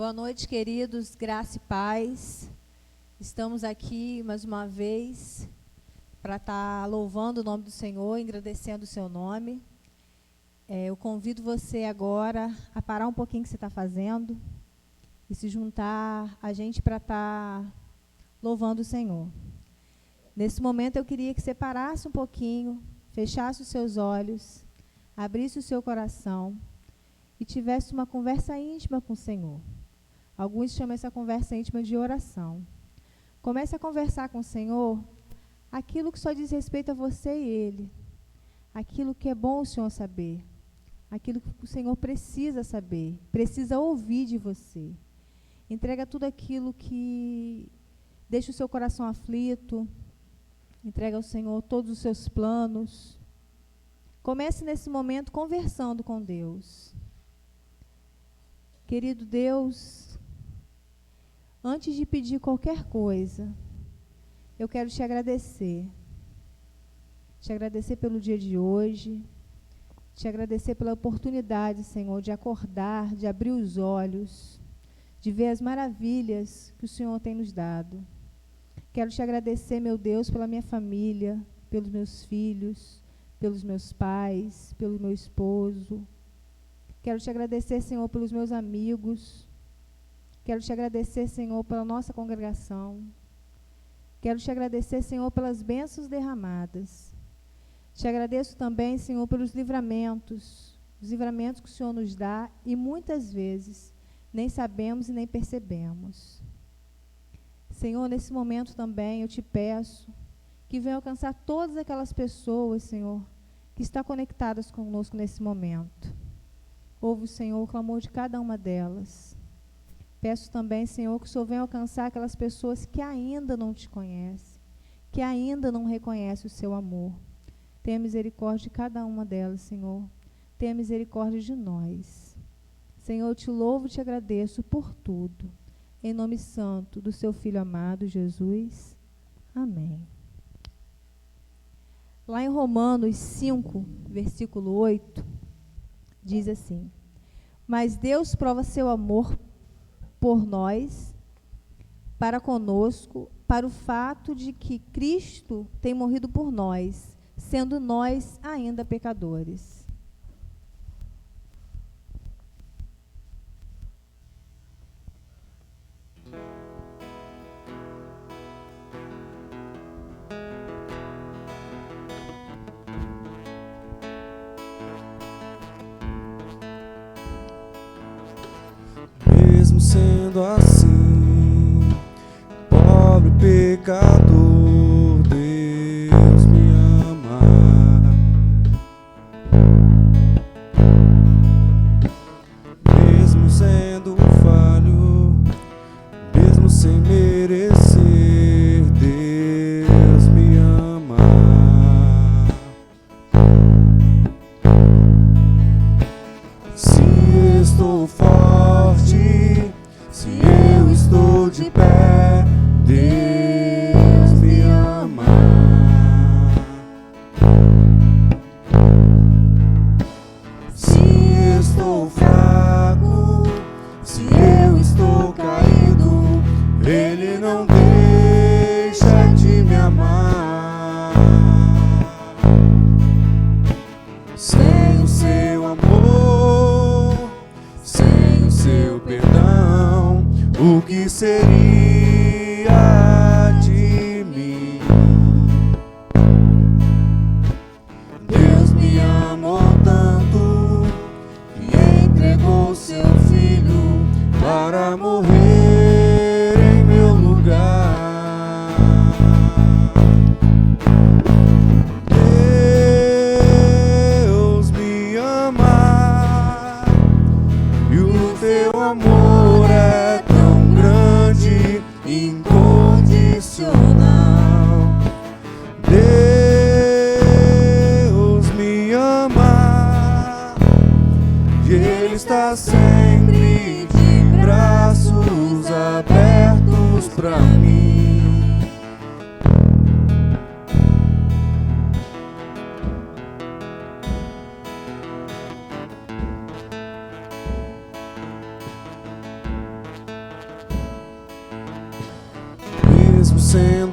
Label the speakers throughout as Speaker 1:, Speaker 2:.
Speaker 1: Boa noite, queridos, graça e paz. Estamos aqui mais uma vez para estar louvando o nome do Senhor, engrandecendo o seu nome. Eu convido você agora a parar um pouquinho o que você está fazendo e se juntar a gente para estar louvando o Senhor. Nesse momento eu queria que você parasse um pouquinho, fechasse os seus olhos, abrisse o seu coração e tivesse uma conversa íntima com o Senhor. Alguns chamam essa conversa íntima de oração. Comece a conversar com o Senhor aquilo que só diz respeito a você e Ele, aquilo que é bom o Senhor saber, aquilo que o Senhor precisa saber, precisa ouvir de você. Entrega tudo aquilo que deixa o seu coração aflito, entrega ao Senhor todos os seus planos. Comece nesse momento conversando com Deus. Querido Deus, antes de pedir qualquer coisa, eu quero te agradecer. Te agradecer pelo dia de hoje, te agradecer pela oportunidade, Senhor, de acordar, de abrir os olhos, de ver as maravilhas que o Senhor tem nos dado. Quero te agradecer, meu Deus, pela minha família, pelos meus filhos, pelos meus pais, pelo meu esposo. Quero te agradecer, Senhor, pelos meus amigos. Quero te agradecer, Senhor, pela nossa congregação. Quero te agradecer, Senhor, pelas bênçãos derramadas. Te agradeço também, Senhor, pelos livramentos, os livramentos que o Senhor nos dá e muitas vezes nem sabemos e nem percebemos. Senhor, nesse momento também eu te peço que venha alcançar todas aquelas pessoas, Senhor, que estão conectadas conosco nesse momento. Ouve, Senhor, o clamor de cada uma delas. Peço também, Senhor, que o Senhor venha alcançar aquelas pessoas que ainda não te conhecem, que ainda não reconhecem o seu amor. Tenha misericórdia de cada uma delas, Senhor. Tenha misericórdia de nós. Senhor, eu te louvo e te agradeço por tudo. Em nome santo do seu Filho amado, Jesus. Amém. Lá em Romanos 5, versículo 8, diz assim: Mas Deus prova seu amor por nós, para conosco, para o fato de que Cristo tem morrido por nós, sendo nós ainda pecadores.
Speaker 2: Mesmo sendo assim, pobre pecador, Deus me ama. Mesmo sendo falho, mesmo sem merecer, Deus me ama. Se estou forte, se eu estou de pé, Deus me ama. Se estou fraco, se eu estou caído, Ele não deixa de me amar. Sem o seu amor, sem o seu perdão, o que seria de mim? Deus me amou tanto que entregou seu filho para morrer em meu lugar. Deus me ama e o teu amor é tão grande, incondicional. Deus me ama e Ele está sempre de braços abertos pra mim.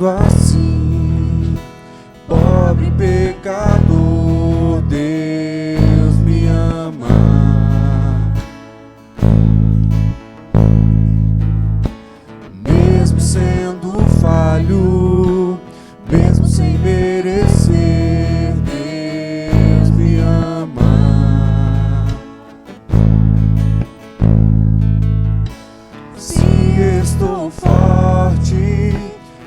Speaker 2: sendo assim, pobre pecador, Deus me ama. Mesmo sendo falho, mesmo sem merecer, Deus me ama. Se estou forte,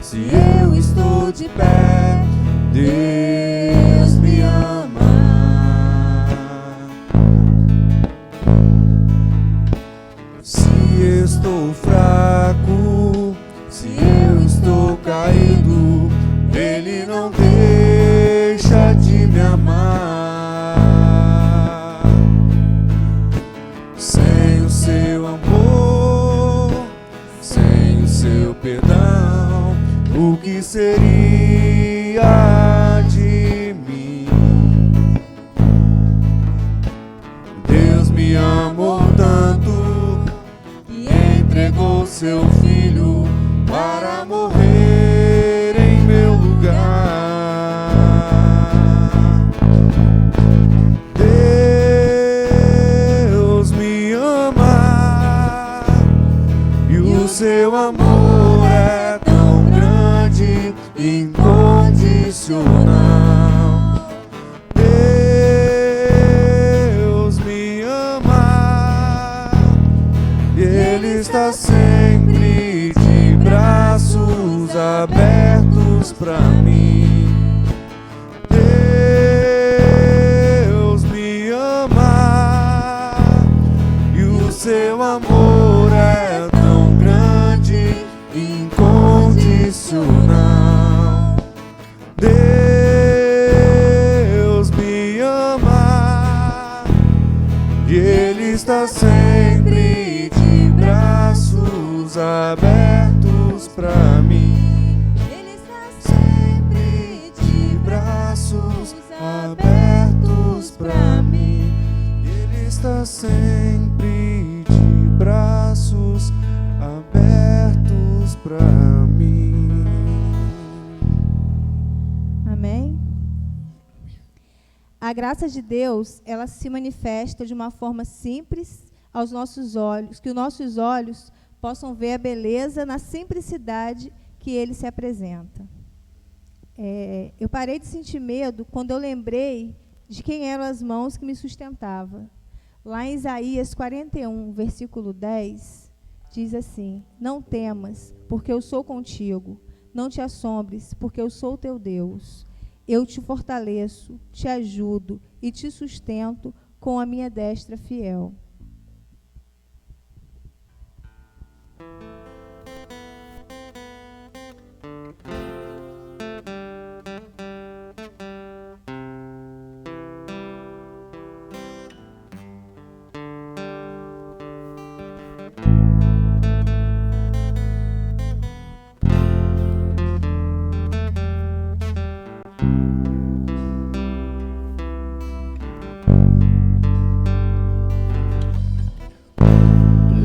Speaker 2: se eu estou de pé, Deus me ama. Se estou fraco, se eu estou caído, Ele não deixa de me amar. Sem o seu amor, sem o seu perdão, o que seria de mim? Deus me amou tanto que entregou seu filho para morrer em meu lugar. Deus me ama e o seu amor é tão grande, incondicional. Deus me ama e Ele está sempre de braços abertos pra mim. Deus me ama e o seu amor é tão grande, incondicional. Deus me ama e Ele está sempre de braços abertos pra mim. Ele está sempre de braços abertos pra mim. Ele está sempre de braços abertos pra mim.
Speaker 1: Amém? A graça de Deus, ela se manifesta de uma forma simples aos nossos olhos, que os nossos olhos possam ver a beleza na simplicidade que Ele se apresenta. Eu parei de sentir medo quando eu lembrei de quem eram as mãos que me sustentavam. Lá em Isaías 41, versículo 10, diz assim: não temas, porque eu sou contigo. Não te assombres, porque eu sou teu Deus. Eu te fortaleço, te ajudo e te sustento com a minha destra fiel.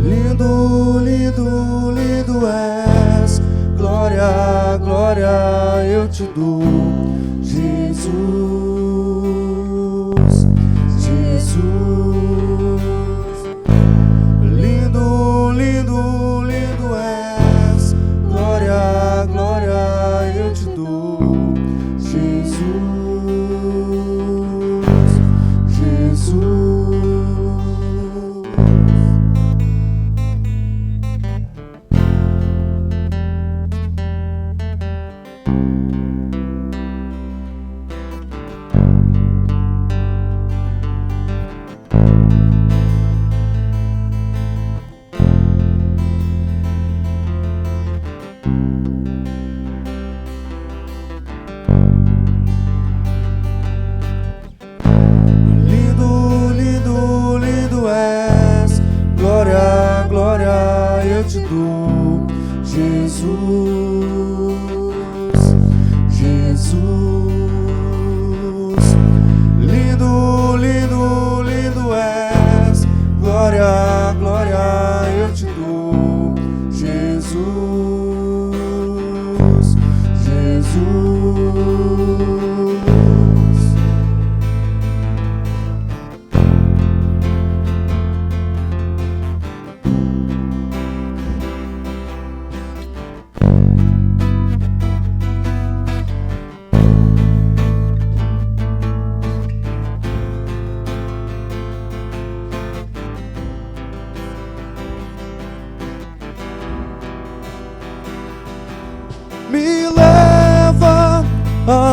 Speaker 2: Lindo, lindo, lindo és, glória, glória eu te dou, Jesus, Jesus. Lindo, lindo, lindo és, glória, glória eu te dou, Jesus, Jesus.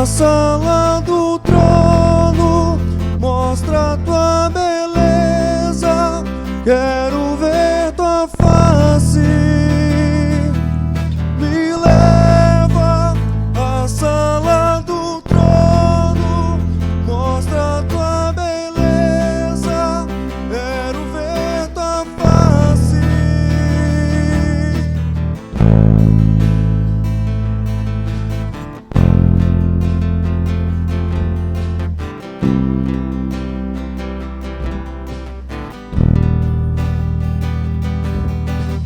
Speaker 2: a sala do trono, mostra a tua beleza. Quero ver tua face. Me leva à sala do trono, mostra a tua beleza. Quero ver tua face.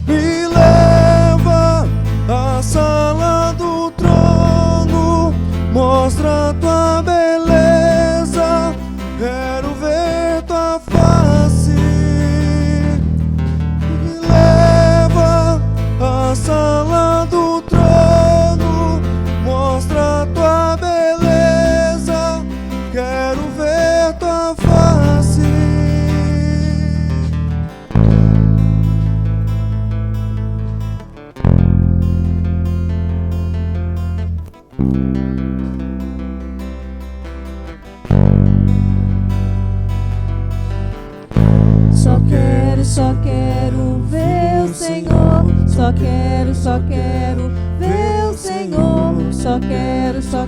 Speaker 2: Me leva à sala do trono, mostra a tua beleza. Quero ver tua face. Me leva à sala do trono, mostra a tua beleza. Quero ver tua face.
Speaker 1: Só quero ver o Senhor. Só quero ver o Senhor. Só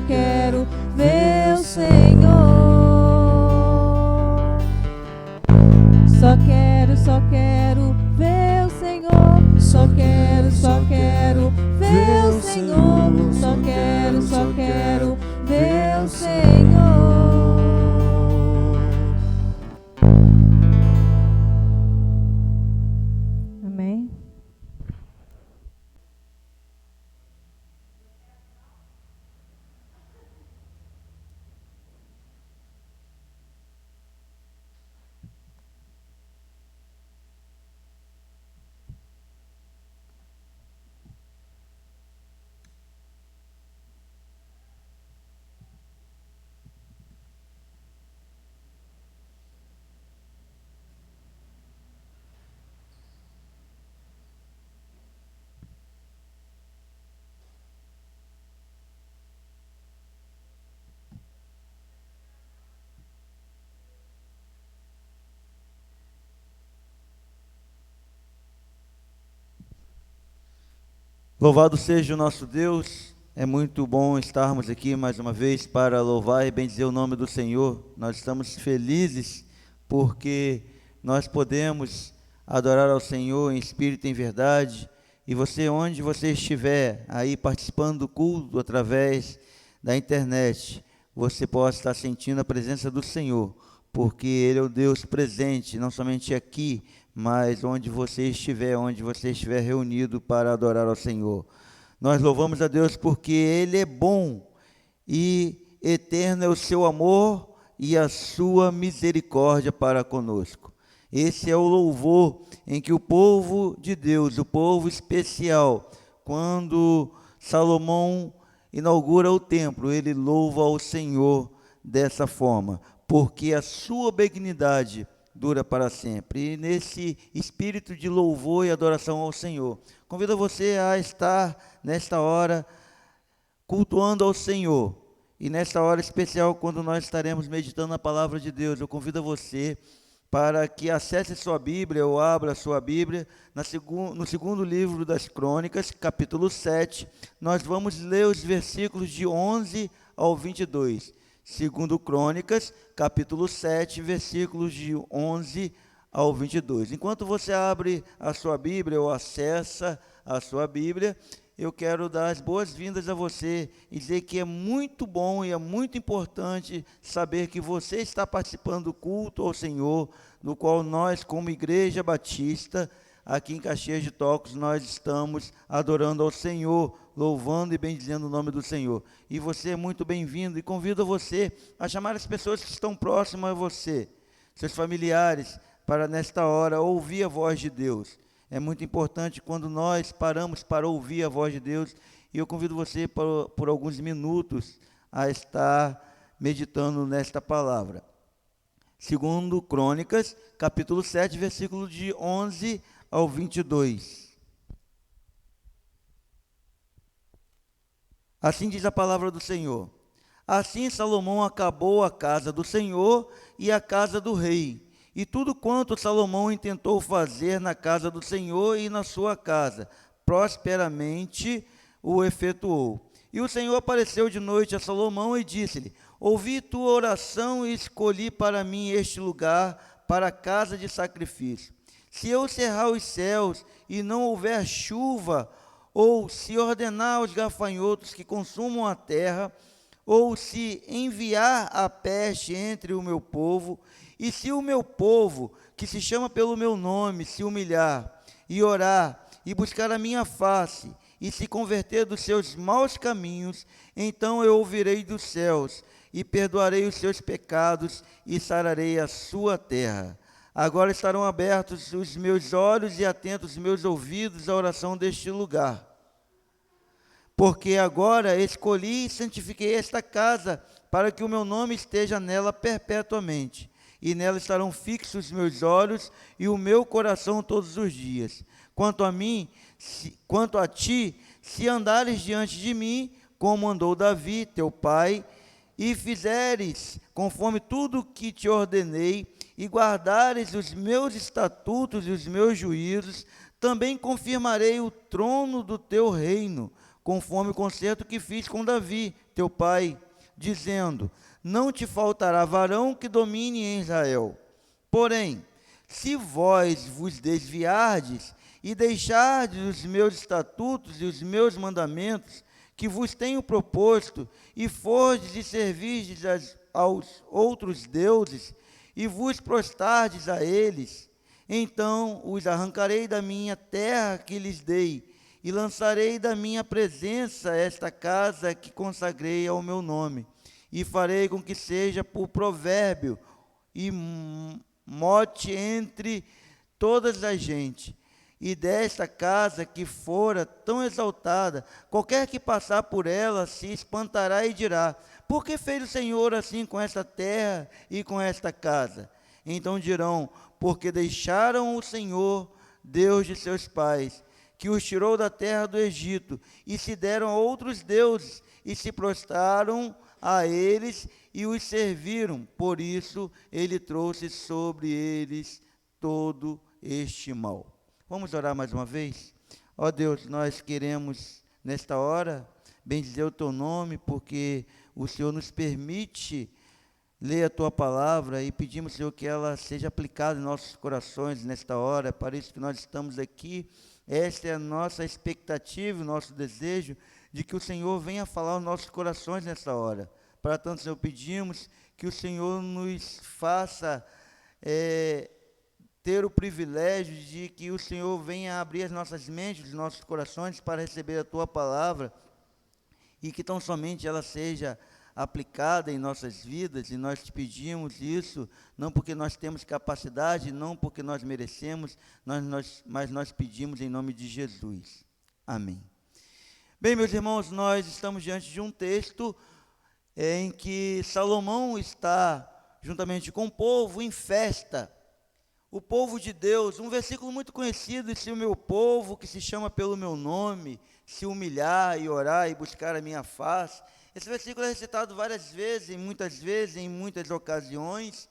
Speaker 1: quero ver o Senhor. Só quero ver o Senhor. Só quero ver o Senhor. Só quero ver o Senhor. Amém.
Speaker 3: Louvado seja o nosso Deus, é muito bom estarmos aqui mais uma vez para louvar e bendizer o nome do Senhor. Nós estamos felizes porque nós podemos adorar ao Senhor em espírito e em verdade. E você, onde você estiver aí participando do culto através da internet, você possa estar sentindo a presença do Senhor, porque Ele é o Deus presente, não somente aqui, mas onde você estiver reunido para adorar ao Senhor. Nós louvamos a Deus porque Ele é bom e eterno é o seu amor e a sua misericórdia para conosco. Esse é o louvor em que o povo de Deus, o povo especial, quando Salomão inaugura o templo, ele louva ao Senhor dessa forma, porque a sua benignidade dura para sempre. E nesse espírito de louvor e adoração ao Senhor, convido você a estar nesta hora cultuando ao Senhor. E nesta hora especial, quando nós estaremos meditando na palavra de Deus, eu convido você para que acesse sua Bíblia ou abra sua Bíblia no segundo livro das Crônicas, capítulo 7. Nós vamos ler os versículos de 11 ao 22. Segundo Crônicas, capítulo 7, versículos de 11 ao 22. Enquanto você abre a sua Bíblia ou acessa a sua Bíblia, eu quero dar as boas-vindas a você e dizer que é muito bom e é muito importante saber que você está participando do culto ao Senhor, no qual nós, como Igreja Batista, aqui em Caxias de Tocos, nós estamos adorando ao Senhor, louvando e bendizendo o nome do Senhor. E você é muito bem-vindo e convido você a chamar as pessoas que estão próximas a você, seus familiares, para nesta hora ouvir a voz de Deus. É muito importante quando nós paramos para ouvir a voz de Deus, e eu convido você por alguns minutos a estar meditando nesta palavra. Segundo Crônicas, capítulo 7, versículo de 11 ao 22. Assim diz a palavra do Senhor: Assim Salomão acabou a casa do Senhor e a casa do rei, e tudo quanto Salomão intentou fazer na casa do Senhor e na sua casa, prosperamente o efetuou. E o Senhor apareceu de noite a Salomão e disse-lhe: ouvi tua oração e escolhi para mim este lugar para a casa de sacrifício. Se eu cerrar os céus e não houver chuva, ou se ordenar aos gafanhotos que consumam a terra, ou se enviar a peste entre o meu povo, e se o meu povo, que se chama pelo meu nome, se humilhar, e orar, e buscar a minha face, e se converter dos seus maus caminhos, então eu ouvirei dos céus, e perdoarei os seus pecados, e sararei a sua terra. Agora estarão abertos os meus olhos e atentos os meus ouvidos à oração deste lugar. Porque agora escolhi e santifiquei esta casa, para que o meu nome esteja nela perpetuamente. E nela estarão fixos os meus olhos e o meu coração todos os dias. Quanto a ti, se andares diante de mim, como andou Davi, teu pai, e fizeres conforme tudo que te ordenei, e guardares os meus estatutos e os meus juízos, também confirmarei o trono do teu reino, conforme o concerto que fiz com Davi, teu pai, dizendo: não te faltará varão que domine em Israel. Porém, se vós vos desviardes e deixardes os meus estatutos e os meus mandamentos, que vos tenho proposto, e fordes e servirdes aos outros deuses, e vos prostardes a eles, então os arrancarei da minha terra que lhes dei, e lançarei da minha presença esta casa que consagrei ao meu nome, e farei com que seja por provérbio e mote entre todas as gentes. E desta casa que fora tão exaltada, qualquer que passar por ela se espantará e dirá: por que fez o Senhor assim com esta terra e com esta casa? Então dirão: porque deixaram o Senhor, Deus de seus pais, que os tirou da terra do Egito, e se deram a outros deuses, e se prostraram a eles e os serviram. Por isso ele trouxe sobre eles todo este mal. Vamos orar mais uma vez? Ó Deus, nós queremos nesta hora bendizer o teu nome, porque o Senhor nos permite ler a tua palavra, e pedimos, Senhor, que ela seja aplicada em nossos corações nesta hora. É para isso que nós estamos aqui. Esta é a nossa expectativa, o nosso desejo, de que o Senhor venha falar aos nossos corações nesta hora. Para tanto, Senhor, pedimos que o Senhor nos faça ter o privilégio de que o Senhor venha abrir as nossas mentes, os nossos corações para receber a tua palavra, e que tão somente ela seja aplicada em nossas vidas. E nós te pedimos isso, não porque nós temos capacidade, não porque nós merecemos, mas nós pedimos em nome de Jesus. Amém. Bem, meus irmãos, nós estamos diante de um texto em que Salomão está, juntamente com o povo, em festa. O povo de Deus, um versículo muito conhecido: se o meu povo, que se chama pelo meu nome, se humilhar e orar e buscar a minha face. Esse versículo é recitado várias vezes, em muitas ocasiões,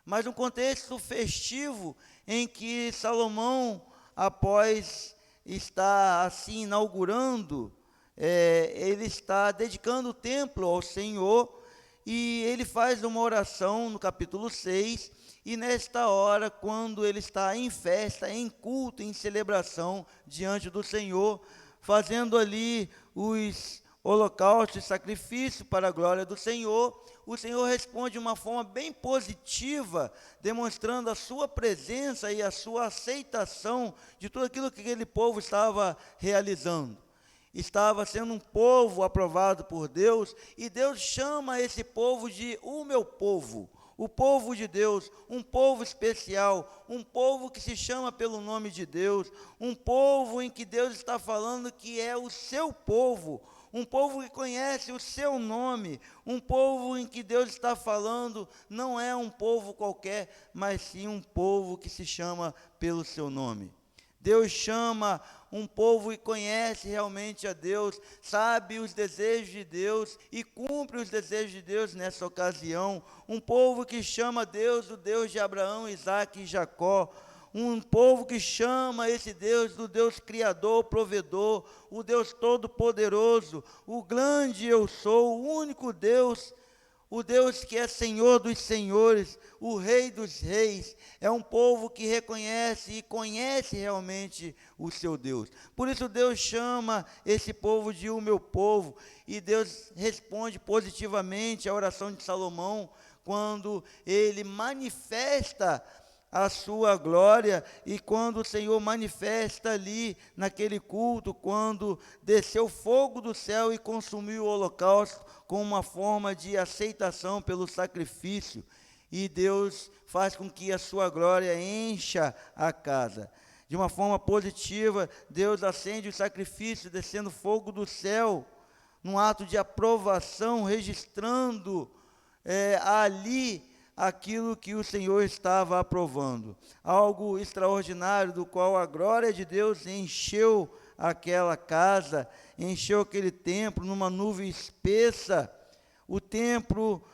Speaker 3: mas um contexto festivo em que Salomão, após estar assim inaugurando, ele está dedicando o templo ao Senhor, e ele faz uma oração no capítulo 6, e nesta hora, quando ele está em festa, em culto, em celebração diante do Senhor, fazendo ali os holocaustos e sacrifício para a glória do Senhor, o Senhor responde de uma forma bem positiva, demonstrando a sua presença e a sua aceitação de tudo aquilo que aquele povo estava realizando. Estava sendo um povo aprovado por Deus, e Deus chama esse povo de o meu povo, o povo de Deus, um povo especial, um povo que se chama pelo nome de Deus, um povo em que Deus está falando que é o seu povo, um povo que conhece o seu nome, um povo em que Deus está falando não é um povo qualquer, mas sim um povo que se chama pelo seu nome. Deus chama um povo que conhece realmente a Deus, sabe os desejos de Deus e cumpre os desejos de Deus nessa ocasião. Um povo que chama Deus o Deus de Abraão, Isaque e Jacó. Um povo que chama esse Deus do Deus Criador, Provedor, o Deus Todo-Poderoso, o grande eu sou, o único Deus, o Deus que é Senhor dos senhores, o Rei dos reis. É um povo que reconhece e conhece realmente o seu Deus. Por isso Deus chama esse povo de o meu povo, e Deus responde positivamente à oração de Salomão, quando ele manifesta a sua glória, e quando o Senhor manifesta ali naquele culto, quando desceu fogo do céu e consumiu o holocausto com uma forma de aceitação pelo sacrifício, e Deus faz com que a sua glória encha a casa. De uma forma positiva, Deus acende o sacrifício, descendo fogo do céu, num ato de aprovação, registrando ali aquilo que o Senhor estava aprovando. Algo extraordinário, do qual a glória de Deus encheu aquela casa, encheu aquele templo numa nuvem espessa. O templo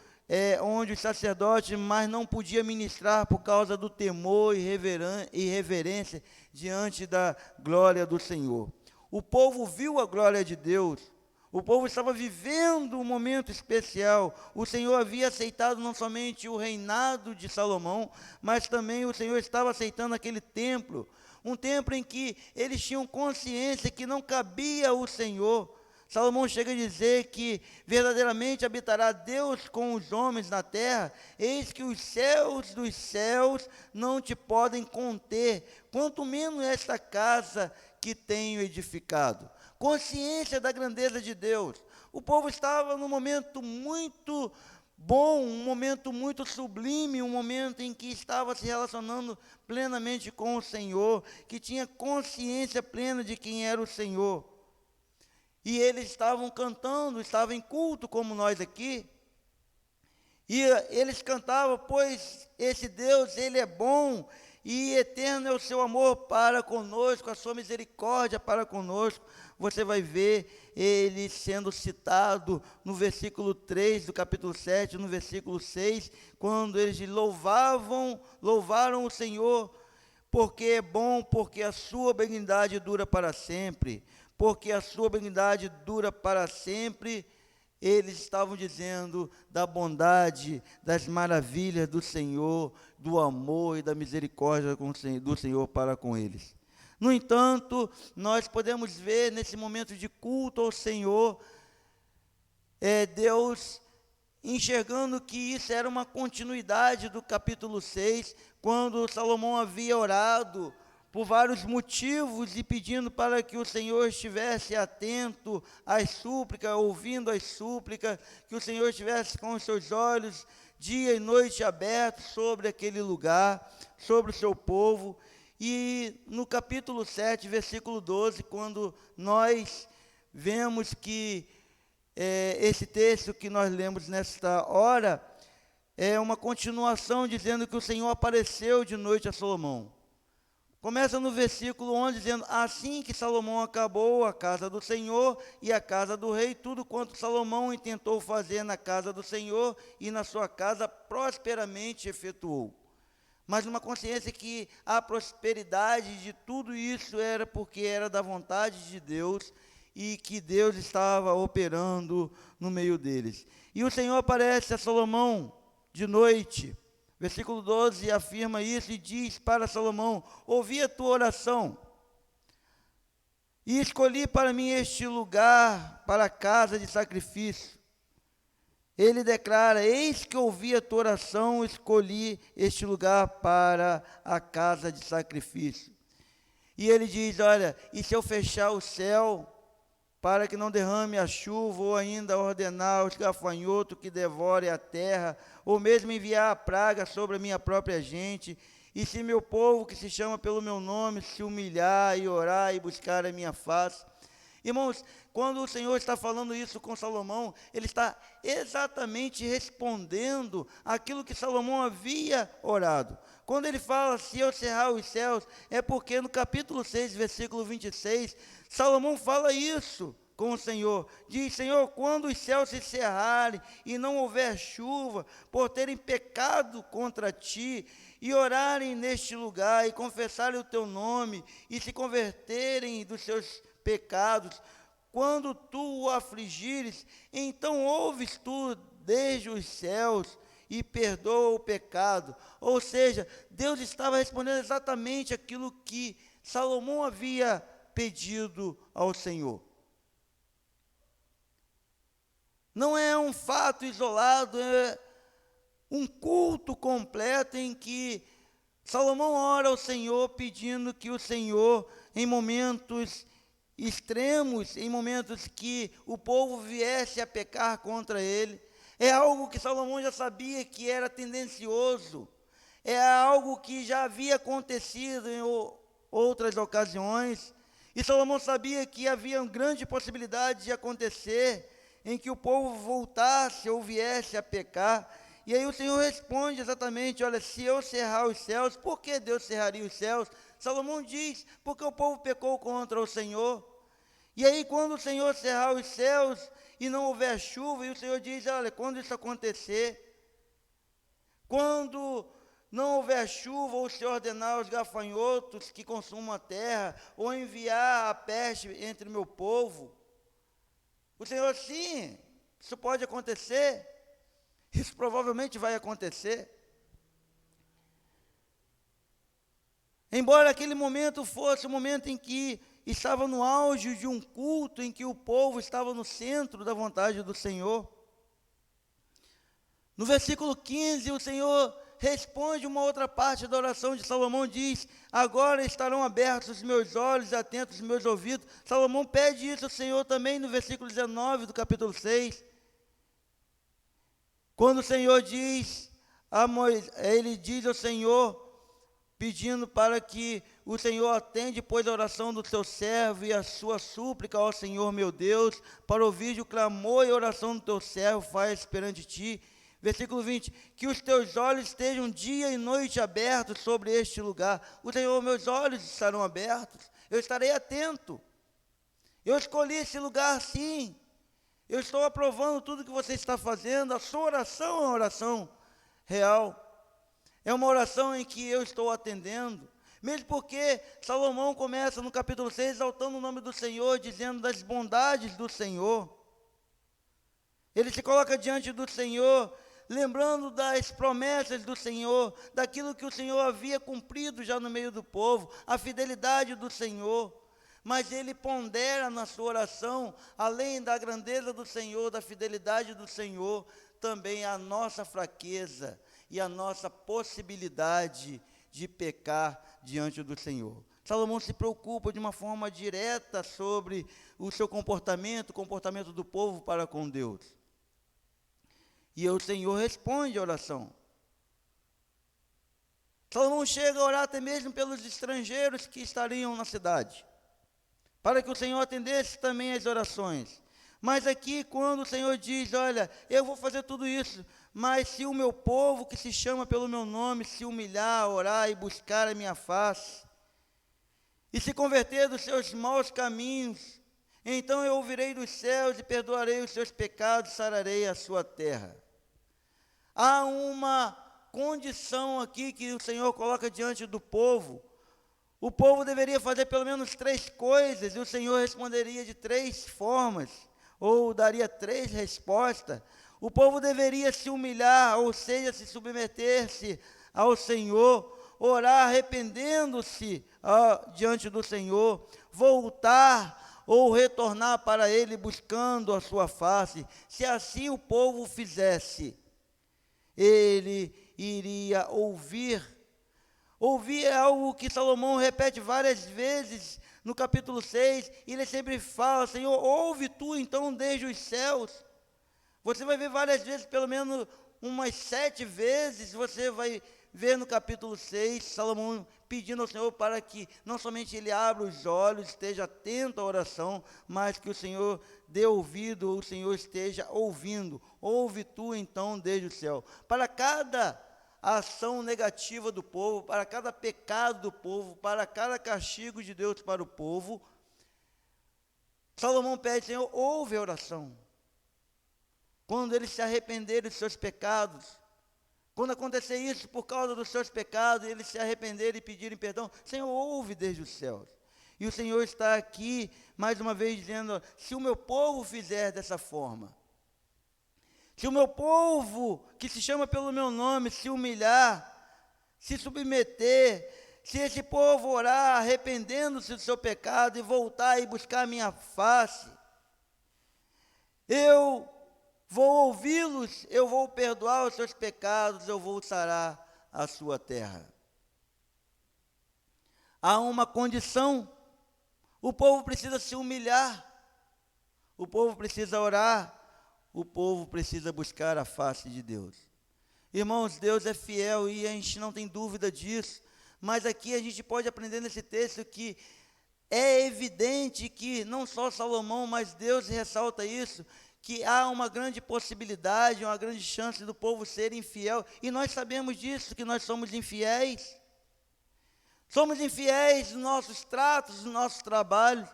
Speaker 3: onde os sacerdotes mais não podiam ministrar por causa do temor e reverência diante da glória do Senhor. O povo viu a glória de Deus. O povo estava vivendo um momento especial. O Senhor havia aceitado não somente o reinado de Salomão, mas também o Senhor estava aceitando aquele templo. Um templo em que eles tinham consciência que não cabia o Senhor. Salomão chega a dizer que verdadeiramente habitará Deus com os homens na terra. Eis que os céus dos céus não te podem conter, quanto menos esta casa que tenho edificado. Consciência da grandeza de Deus. O povo estava num momento muito bom, um momento muito sublime, um momento em que estava se relacionando plenamente com o Senhor, que tinha consciência plena de quem era o Senhor. E eles estavam cantando, estavam em culto como nós aqui, e eles cantavam: pois esse Deus, Ele é bom, e eterno é o seu amor para conosco, a sua misericórdia para conosco. Você vai ver ele sendo citado no versículo 3 do capítulo 7, no versículo 6, quando eles louvaram o Senhor, porque é bom, porque a sua benignidade dura para sempre, porque a sua benignidade dura para sempre. Eles estavam dizendo da bondade, das maravilhas do Senhor, do amor e da misericórdia do Senhor para com eles. No entanto, nós podemos ver nesse momento de culto ao Senhor, Deus enxergando que isso era uma continuidade do capítulo 6, quando Salomão havia orado por vários motivos e pedindo para que o Senhor estivesse atento às súplicas, ouvindo as súplicas, que o Senhor estivesse com os seus olhos dia e noite abertos sobre aquele lugar, sobre o seu povo. E no capítulo 7, versículo 12, quando nós vemos que esse texto que nós lemos nesta hora, é uma continuação dizendo que o Senhor apareceu de noite a Salomão. Começa no versículo 11, dizendo: assim que Salomão acabou a casa do Senhor e a casa do rei, tudo quanto Salomão intentou fazer na casa do Senhor e na sua casa, prosperamente efetuou. Mas uma consciência que a prosperidade de tudo isso era porque era da vontade de Deus e que Deus estava operando no meio deles. E o Senhor aparece a Salomão de noite. Versículo 12 afirma isso e diz para Salomão: ouvi a tua oração e escolhi para mim este lugar para a casa de sacrifício. Ele declara: eis que ouvi a tua oração, escolhi este lugar para a casa de sacrifício. E ele diz: olha, e se eu fechar o céu para que não derrame a chuva, ou ainda ordenar os gafanhotos que devore a terra, ou mesmo enviar a praga sobre a minha própria gente, e se meu povo que se chama pelo meu nome se humilhar e orar e buscar a minha face. Irmãos, quando o Senhor está falando isso com Salomão, ele está exatamente respondendo aquilo que Salomão havia orado. Quando ele fala, se eu cerrar os céus, é porque no capítulo 6, versículo 26, Salomão fala isso com o Senhor. Diz, Senhor, quando os céus se cerrarem e não houver chuva, por terem pecado contra ti, e orarem neste lugar, e confessarem o teu nome, e se converterem dos seus pecados, quando tu o afligires, então ouves tu desde os céus e perdoa o pecado. Ou seja, Deus estava respondendo exatamente aquilo que Salomão havia pedido ao Senhor. Não é um fato isolado, é um culto completo em que Salomão ora ao Senhor pedindo que o Senhor, em momentos extremos, em momentos que o povo viesse a pecar contra ele, é algo que Salomão já sabia que era tendencioso, é algo que já havia acontecido em outras ocasiões, e Salomão sabia que havia uma grande possibilidade de acontecer, em que o povo voltasse ou viesse a pecar. E aí o Senhor responde exatamente, olha, se eu cerrar os céus, por que Deus cerraria os céus? Salomão diz, porque o povo pecou contra o Senhor. E aí quando o Senhor cerrar os céus e não houver chuva, e o Senhor diz, olha, quando isso acontecer, quando não houver chuva, ou se ordenar os gafanhotos que consumam a terra, ou enviar a peste entre o meu povo, o Senhor, sim, isso pode acontecer, isso provavelmente vai acontecer. Embora aquele momento fosse o momento em que estava no auge de um culto, em que o povo estava no centro da vontade do Senhor. No versículo 15, o Senhor responde uma outra parte da oração de Salomão, diz, agora estarão abertos os meus olhos e atentos os meus ouvidos. Salomão pede isso ao Senhor também no versículo 19 do capítulo 6. Quando o Senhor diz a Moisés, ele diz ao Senhor, pedindo para que o Senhor atende, pois, a oração do teu servo e a sua súplica ao Senhor meu Deus, para ouvir o clamor e a oração do teu servo faz perante ti. Versículo 20, que os teus olhos estejam dia e noite abertos sobre este lugar. O Senhor, meus olhos estarão abertos, eu estarei atento. Eu escolhi esse lugar sim. Eu estou aprovando tudo que você está fazendo. A sua oração é uma oração real. É uma oração em que eu estou atendendo. Mesmo porque Salomão começa no capítulo 6 exaltando o nome do Senhor, dizendo das bondades do Senhor. Ele se coloca diante do Senhor, lembrando das promessas do Senhor, daquilo que o Senhor havia cumprido já no meio do povo, a fidelidade do Senhor. Mas ele pondera na sua oração, além da grandeza do Senhor, da fidelidade do Senhor, também a nossa fraqueza e a nossa possibilidade de pecar diante do Senhor. Salomão se preocupa de uma forma direta sobre o seu comportamento, o comportamento do povo para com Deus. E o Senhor responde a oração. Salomão chega a orar até mesmo pelos estrangeiros que estariam na cidade, para que o Senhor atendesse também as orações. Mas aqui, quando o Senhor diz, olha, eu vou fazer tudo isso, mas se o meu povo, que se chama pelo meu nome, se humilhar, orar e buscar a minha face, e se converter dos seus maus caminhos, então eu ouvirei dos céus e perdoarei os seus pecados, sararei a sua terra. Há uma condição aqui que o Senhor coloca diante do povo. O povo deveria fazer pelo menos 3 coisas, e o Senhor responderia de 3 formas, ou daria 3 respostas. O povo deveria se humilhar, ou seja, se submeter-se ao Senhor, orar arrependendo-se diante do Senhor, voltar ou retornar para Ele buscando a sua face. Se assim o povo fizesse, Ele iria ouvir. Ouvir é algo que Salomão repete várias vezes no capítulo 6, e ele sempre fala, Senhor, ouve tu então desde os céus. Você vai ver várias vezes, pelo menos umas 7 vezes, você vai vê no capítulo 6, Salomão pedindo ao Senhor para que não somente ele abra os olhos, esteja atento à oração, mas que o Senhor dê ouvido, o Senhor esteja ouvindo. Ouve tu então desde o céu. Para cada ação negativa do povo, para cada pecado do povo, para cada castigo de Deus para o povo, Salomão pede, Senhor, ouve a oração. Quando eles se arrependerem dos seus pecados, quando acontecer isso por causa dos seus pecados, eles se arrependerem e pedirem perdão, Senhor, ouve desde os céus. E o Senhor está aqui, mais uma vez, dizendo, se o meu povo fizer dessa forma, se o meu povo, que se chama pelo meu nome, se humilhar, se submeter, se esse povo orar, arrependendo-se do seu pecado e voltar e buscar a minha face, eu vou ouvi-los, eu vou perdoar os seus pecados, eu vou sarar a sua terra. Há uma condição, o povo precisa se humilhar, o povo precisa orar, o povo precisa buscar a face de Deus. Irmãos, Deus é fiel e a gente não tem dúvida disso, mas aqui a gente pode aprender nesse texto que é evidente que não só Salomão, mas Deus ressalta isso, que há uma grande possibilidade, uma grande chance do povo ser infiel, e nós sabemos disso, que nós somos infiéis. Somos infiéis nos nossos tratos, nos nossos trabalhos.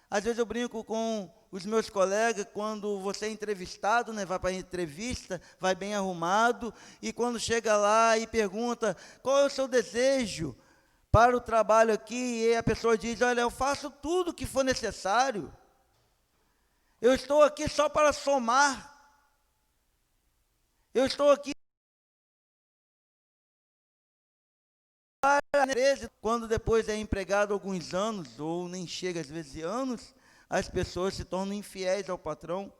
Speaker 3: Às vezes eu brinco com os meus colegas, quando você é entrevistado, né, vai para a entrevista, vai bem arrumado, e quando chega lá e pergunta, qual é o seu desejo para o trabalho aqui, e a pessoa diz, olha, eu faço tudo o que for necessário, eu estou aqui só para somar, eu estou aqui para a empresa. Quando depois é empregado alguns anos, ou nem chega às vezes anos, as pessoas se tornam infiéis ao patrão.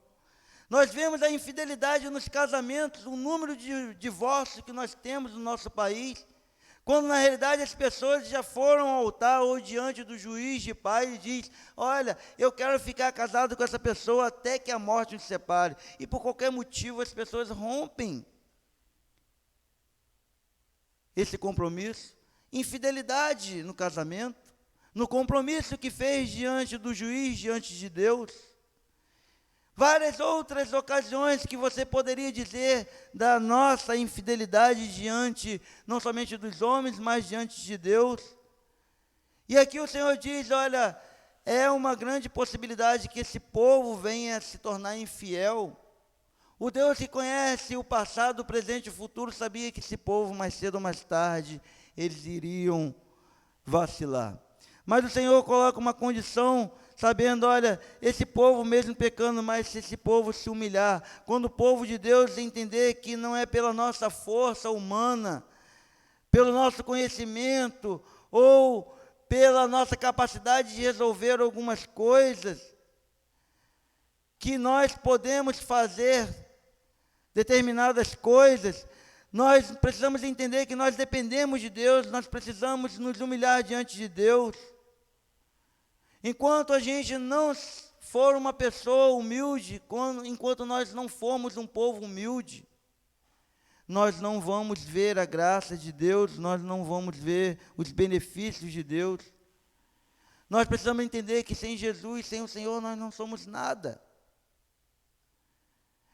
Speaker 3: Nós vemos a infidelidade nos casamentos, o número de divórcios que nós temos no nosso país, quando na realidade as pessoas já foram ao altar ou diante do juiz de paz e diz, olha, eu quero ficar casado com essa pessoa até que a morte nos separe. E por qualquer motivo as pessoas rompem esse compromisso. Infidelidade no casamento, no compromisso que fez diante do juiz, diante de Deus. Várias outras ocasiões que você poderia dizer da nossa infidelidade diante, não somente dos homens, mas diante de Deus. E aqui o Senhor diz, olha, é uma grande possibilidade que esse povo venha a se tornar infiel. O Deus que conhece o passado, o presente e o futuro, sabia que esse povo, mais cedo ou mais tarde, eles iriam vacilar. Mas o Senhor coloca uma condição, sabendo, olha, esse povo mesmo pecando, mas se esse povo se humilhar, quando o povo de Deus entender que não é pela nossa força humana, pelo nosso conhecimento, ou pela nossa capacidade de resolver algumas coisas, que nós podemos fazer determinadas coisas, nós precisamos entender que nós dependemos de Deus, nós precisamos nos humilhar diante de Deus. Enquanto a gente não for uma pessoa humilde, enquanto nós não formos um povo humilde, nós não vamos ver a graça de Deus, nós não vamos ver os benefícios de Deus. Nós precisamos entender que sem Jesus, sem o Senhor, nós não somos nada.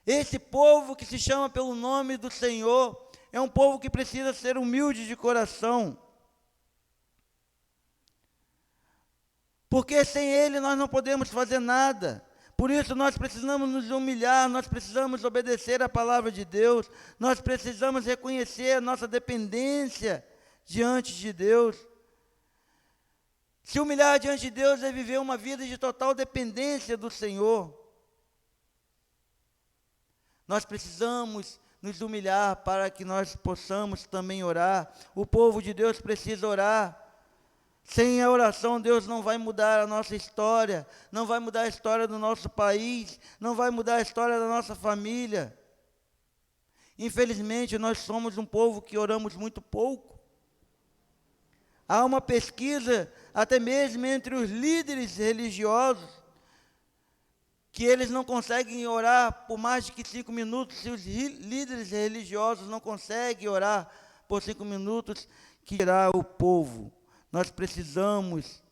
Speaker 3: Esse povo que se chama pelo nome do Senhor, é um povo que precisa ser humilde de coração. Porque sem Ele nós não podemos fazer nada. Por isso nós precisamos nos humilhar, nós precisamos obedecer a palavra de Deus, nós precisamos reconhecer a nossa dependência diante de Deus. Se humilhar diante de Deus é viver uma vida de total dependência do Senhor. Nós precisamos nos humilhar para que nós possamos também orar. O povo de Deus precisa orar. Sem a oração, Deus não vai mudar a nossa história, não vai mudar a história do nosso país, não vai mudar a história da nossa família. Infelizmente, nós somos um povo que oramos muito pouco. Há uma pesquisa, até mesmo entre os líderes religiosos, que eles não conseguem orar por mais de 5 minutos. Se os líderes religiosos não conseguem orar por 5 minutos, que dirá o povo. Nós precisamos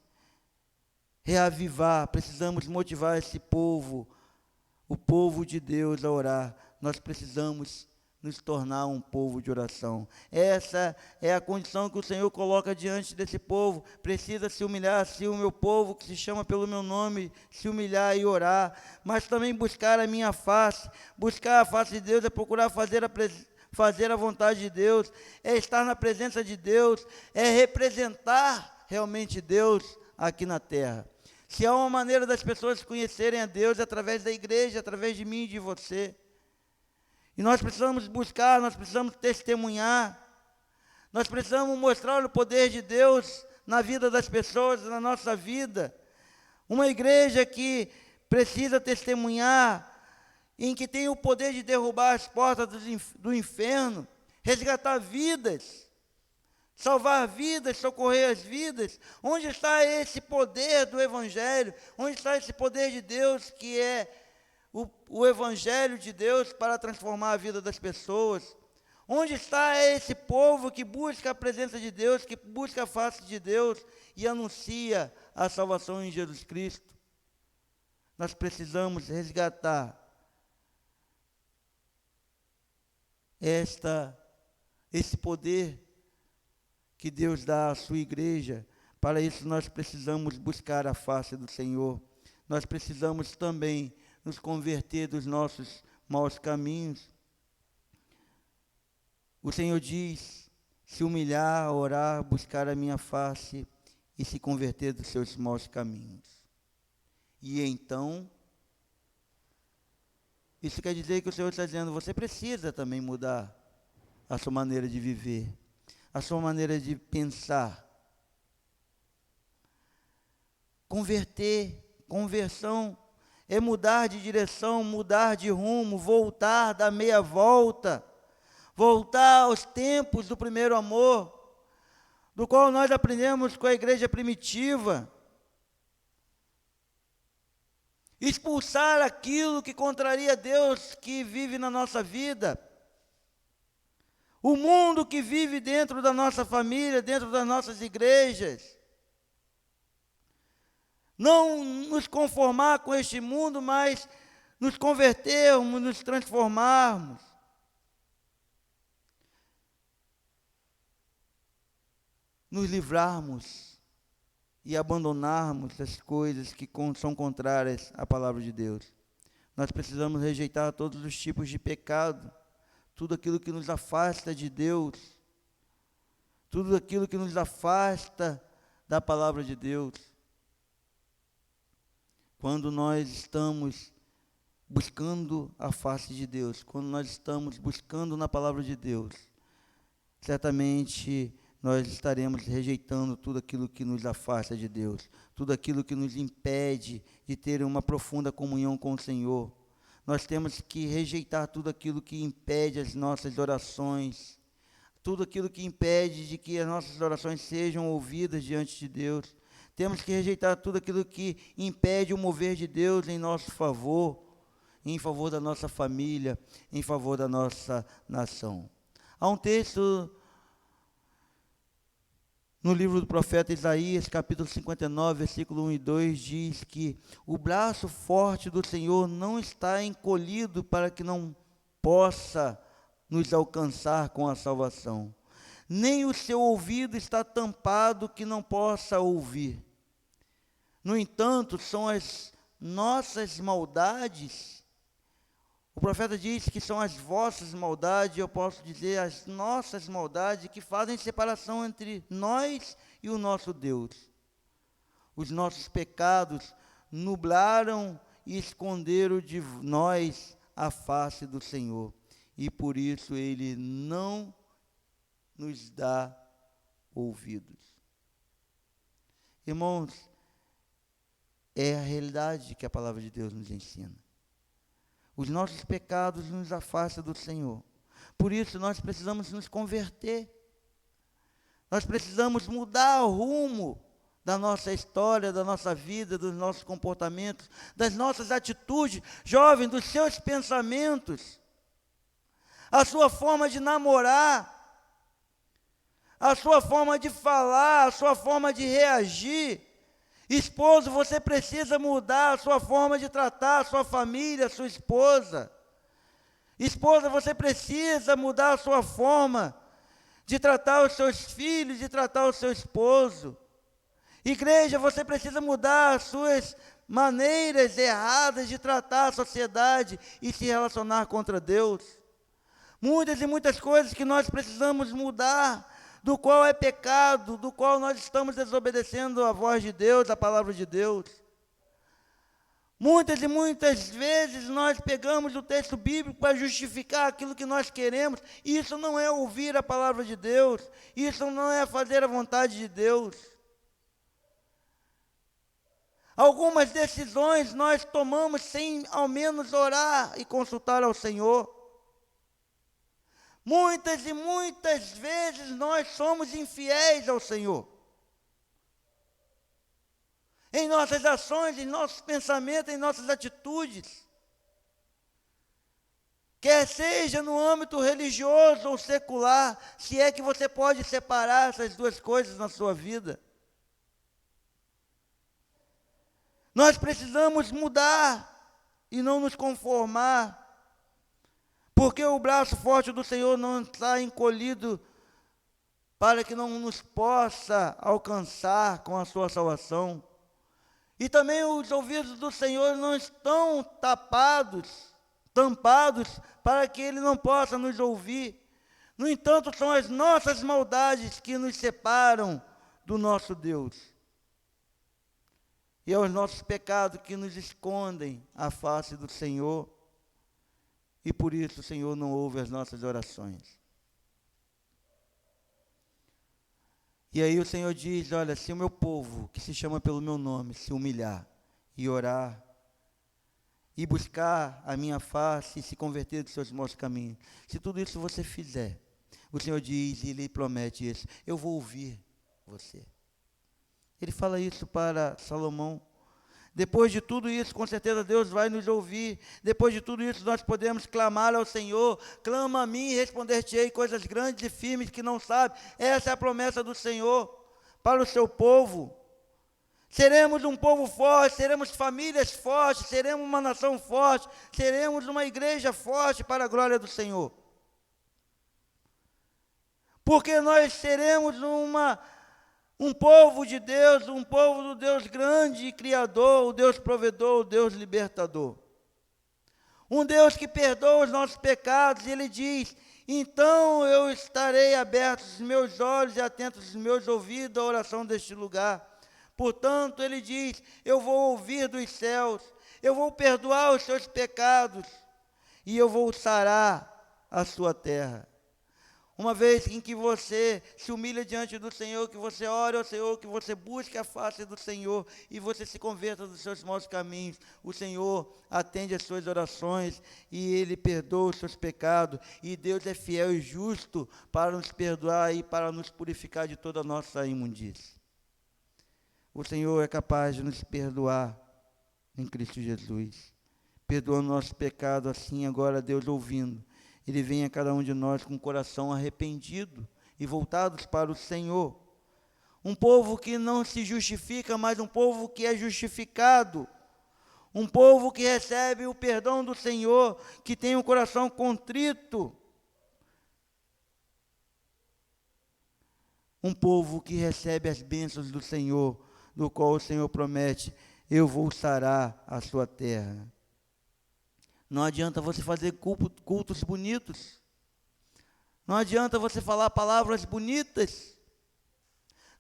Speaker 3: reavivar, precisamos motivar esse povo, o povo de Deus, a orar. Nós precisamos nos tornar um povo de oração. Essa é a condição que o Senhor coloca diante desse povo. Precisa se humilhar, se o meu povo, que se chama pelo meu nome, se humilhar e orar, mas também buscar a minha face. Buscar a face de Deus é procurar fazer a vontade de Deus, é estar na presença de Deus, é representar realmente Deus aqui na terra. Se há uma maneira das pessoas conhecerem a Deus, é através da igreja, através de mim e de você. E nós precisamos buscar, nós precisamos testemunhar, nós precisamos mostrar o poder de Deus na vida das pessoas, na nossa vida. Uma igreja que precisa testemunhar, em que tem o poder de derrubar as portas do inferno, resgatar vidas, salvar vidas, socorrer as vidas. Onde está esse poder do Evangelho? Onde está esse poder de Deus, que é o Evangelho de Deus para transformar a vida das pessoas? Onde está esse povo que busca a presença de Deus, que busca a face de Deus e anuncia a salvação em Jesus Cristo? Nós precisamos resgatar esse poder que Deus dá à sua igreja. Para isso nós precisamos buscar a face do Senhor. Nós precisamos também nos converter dos nossos maus caminhos. O Senhor diz: se humilhar, orar, buscar a minha face e se converter dos seus maus caminhos. E então, isso quer dizer que o Senhor está dizendo: você precisa também mudar a sua maneira de viver, a sua maneira de pensar. Conversão é mudar de direção, mudar de rumo, voltar, dar meia volta, voltar aos tempos do primeiro amor, do qual nós aprendemos com a igreja primitiva. Expulsar aquilo que contraria Deus que vive na nossa vida, o mundo que vive dentro da nossa família, dentro das nossas igrejas. Não nos conformar com este mundo, mas nos convertermos, nos transformarmos. Nos livrarmos e abandonarmos as coisas que são contrárias à palavra de Deus. Nós precisamos rejeitar todos os tipos de pecado, tudo aquilo que nos afasta de Deus, tudo aquilo que nos afasta da palavra de Deus. Quando nós estamos buscando a face de Deus, quando nós estamos buscando na palavra de Deus, certamente nós estaremos rejeitando tudo aquilo que nos afasta de Deus, tudo aquilo que nos impede de ter uma profunda comunhão com o Senhor. Nós temos que rejeitar tudo aquilo que impede as nossas orações, tudo aquilo que impede de que as nossas orações sejam ouvidas diante de Deus. Temos que rejeitar tudo aquilo que impede o mover de Deus em nosso favor, em favor da nossa família, em favor da nossa nação. Há um texto no livro do profeta Isaías, capítulo 59, versículo 1 e 2, diz que o braço forte do Senhor não está encolhido para que não possa nos alcançar com a salvação, nem o seu ouvido está tampado que não possa ouvir. No entanto, são as nossas maldades. O profeta diz que são as vossas maldades, eu posso dizer as nossas maldades, que fazem separação entre nós e o nosso Deus. Os nossos pecados nublaram e esconderam de nós a face do Senhor, e por isso Ele não nos dá ouvidos. Irmãos, é a realidade que a palavra de Deus nos ensina. Os nossos pecados nos afastam do Senhor. Por isso nós precisamos nos converter. Nós precisamos mudar o rumo da nossa história, da nossa vida, dos nossos comportamentos, das nossas atitudes. Jovem, dos seus pensamentos, a sua forma de namorar, a sua forma de falar, a sua forma de reagir. Esposo, você precisa mudar a sua forma de tratar a sua família, a sua esposa. Esposa, você precisa mudar a sua forma de tratar os seus filhos, de tratar o seu esposo. Igreja, você precisa mudar as suas maneiras erradas de tratar a sociedade e se relacionar contra Deus. Muitas e muitas coisas que nós precisamos mudar, do qual é pecado, do qual nós estamos desobedecendo a voz de Deus, a palavra de Deus. Muitas e muitas vezes nós pegamos o texto bíblico para justificar aquilo que nós queremos. Isso não é ouvir a palavra de Deus. Isso não é fazer a vontade de Deus. Algumas decisões nós tomamos sem ao menos orar e consultar ao Senhor. Muitas e muitas vezes nós somos infiéis ao Senhor. Em nossas ações, em nossos pensamentos, em nossas atitudes. Quer seja no âmbito religioso ou secular, se é que você pode separar essas duas coisas na sua vida. Nós precisamos mudar e não nos conformar, porque o braço forte do Senhor não está encolhido para que não nos possa alcançar com a sua salvação. E também os ouvidos do Senhor não estão tampados, para que Ele não possa nos ouvir. No entanto, são as nossas maldades que nos separam do nosso Deus. E é os nossos pecados que nos escondem a face do Senhor. E por isso o Senhor não ouve as nossas orações. E aí o Senhor diz, olha, se o meu povo, que se chama pelo meu nome, se humilhar e orar, e buscar a minha face e se converter dos seus maus caminhos, se tudo isso você fizer, o Senhor diz e Ele promete isso, eu vou ouvir você. Ele fala isso para Salomão. Depois de tudo isso, com certeza Deus vai nos ouvir. Depois de tudo isso, nós podemos clamar ao Senhor. Clama a mim e responder-te-ei coisas grandes e firmes que não sabe. Essa é a promessa do Senhor para o seu povo. Seremos um povo forte, seremos famílias fortes, seremos uma nação forte, seremos uma igreja forte para a glória do Senhor. Porque nós seremos um povo de Deus, um povo do Deus grande e criador, o Deus provedor, o Deus libertador. Um Deus que perdoa os nossos pecados, e Ele diz, então eu estarei abertos os meus olhos e atentos os meus ouvidos à oração deste lugar. Portanto, Ele diz, eu vou ouvir dos céus, eu vou perdoar os seus pecados, e eu vou sarar a sua terra. Uma vez em que você se humilha diante do Senhor, que você ore ao Senhor, que você busque a face do Senhor e você se converta dos seus maus caminhos, o Senhor atende às suas orações e Ele perdoa os seus pecados. E Deus é fiel e justo para nos perdoar e para nos purificar de toda a nossa imundície. O Senhor é capaz de nos perdoar em Cristo Jesus, perdoando o nosso pecado assim agora, Deus ouvindo. Ele vem a cada um de nós com o coração arrependido e voltados para o Senhor. Um povo que não se justifica, mas um povo que é justificado. Um povo que recebe o perdão do Senhor, que tem um coração contrito. Um povo que recebe as bênçãos do Senhor, do qual o Senhor promete, eu vou sarar a sua terra. Não adianta você fazer cultos bonitos. Não adianta você falar palavras bonitas.